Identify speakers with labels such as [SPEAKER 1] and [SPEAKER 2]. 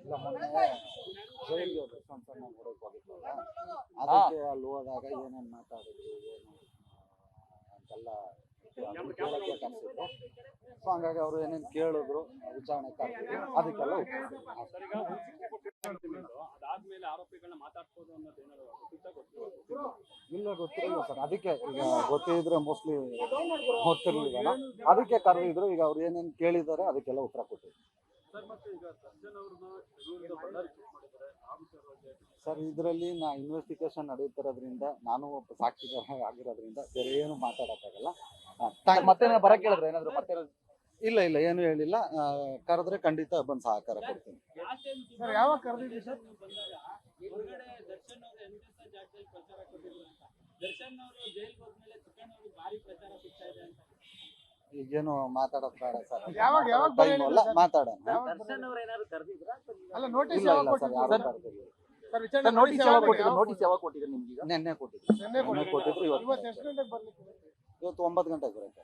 [SPEAKER 1] ಇಲ್ಲ ಮೊನ್ನೆ ಜೈಲ್ಗೆ ಯಶವಂತ ಸರ್ ನೋಡೋಕೆ ಹೋಗಿದ್ವಲ್ಲ, ಅದಕ್ಕೆ ಅಲ್ಲಿ ಹೋದಾಗ ಏನೇನು ಮಾತಾಡಿದ್ರು ಏನು ಅಂತೆಲ್ಲ ಕೇಳಕ್ಕೆ ಕರೆಸಿದ್ರು. ಸೊ ಹಂಗಾಗಿ ಅವರು ಏನೇನು ಕೇಳಿದ್ರು ವಿಚಾರಣೆ ಕರೆದಿದ್ರು, ಅದಕ್ಕೆಲ್ಲ
[SPEAKER 2] ಅದಾದ್ಮೇಲೆ ಆರೋಪಿಗಳನ್ನ ಮಾತಾಡ್ಬೋದು ಅನ್ನೋದು ಏನಾದ್ರು
[SPEAKER 1] ಇಲ್ಲ ಗೊತ್ತಿರಲಿಲ್ಲ ಸರ್. ಅದಕ್ಕೆ ಈಗ ಗೊತ್ತಿದ್ರೆ ಮೋಸ್ಟ್ಲಿ ಗೊತ್ತಿರ್ಲಿಲ್ಲ, ಅದಕ್ಕೆ ಕರೆದಿದ್ರು. ಈಗ ಅವ್ರು ಏನೇನು ಕೇಳಿದ್ದಾರೆ ಅದಕ್ಕೆಲ್ಲ ಉತ್ತರ ಕೊಟ್ಟಿದ್ರು ಸರ್. ಇದರಲ್ಲಿ ಇನ್ವೆಸ್ಟಿಗೇಷನ್ ನಡೆಯುತ್ತಿರೋದ್ರಿಂದ ನಾನು ಒಬ್ಬ ಸಾಕ್ಷಿದಾರ ಆಗಿರೋದ್ರಿಂದ ಬೇರೆ ಏನು ಮಾತಾಡೋಕ್ಕಾಗಲ್ಲ.
[SPEAKER 3] ಮತ್ತೆ ಬರಕ್ಕೆ ಹೇಳಿದ್ರೆ ಏನಾದ್ರು ಮತ್ತೆ
[SPEAKER 1] ಇಲ್ಲ ಇಲ್ಲ ಏನು ಹೇಳಿಲ್ಲ. ಕರೆದ್ರೆ ಖಂಡಿತ ಬಂದು ಸಹಕಾರ ಕೊಡ್ತೀನಿ.
[SPEAKER 4] ಯಾವಾಗ ಕರೆದಿದ್ರಿ ಸರ್?
[SPEAKER 1] ಈಗೇನು ಮಾತಾಡೋದು ಬೇಡ ಸರ್,
[SPEAKER 4] ಯಾವಾಗ
[SPEAKER 1] ಟೈಮ್ ಅಲ್ಲ, ಮಾತಾಡೋಣ.
[SPEAKER 4] ಅಲ್ಲ ನೋಟಿಸ್
[SPEAKER 1] ಇಲ್ಲ
[SPEAKER 4] ಯಾವಾಗ
[SPEAKER 1] ಇಲ್ಲ ಸರ್, ಯಾರು
[SPEAKER 4] ಕೊಟ್ಟಿದ್ರು?
[SPEAKER 1] ಕರೆದಿಲ್ಲ.
[SPEAKER 4] ಸರ್ ವಿಚಾರಣೆ
[SPEAKER 3] ನೋಟಿಸ್ ಯಾವಾಗ ಕೊಟ್ಟಿದ್ರು ನಿಮ್ಗೆ?
[SPEAKER 1] ನೆನ್ನೆ ಕೊಟ್ಟಿದ್ರು.
[SPEAKER 4] ನಿನ್ನೆ
[SPEAKER 1] ಕೊಟ್ಟಿದ್ರು.
[SPEAKER 4] ಇವತ್ತು ಎಷ್ಟು ಗಂಟೆಗೆ ಬರ್ಲಿಕ್ಕೆ?
[SPEAKER 1] ಇವತ್ತು 9 ಗಂಟೆಗೆ ಬರುತ್ತೆ.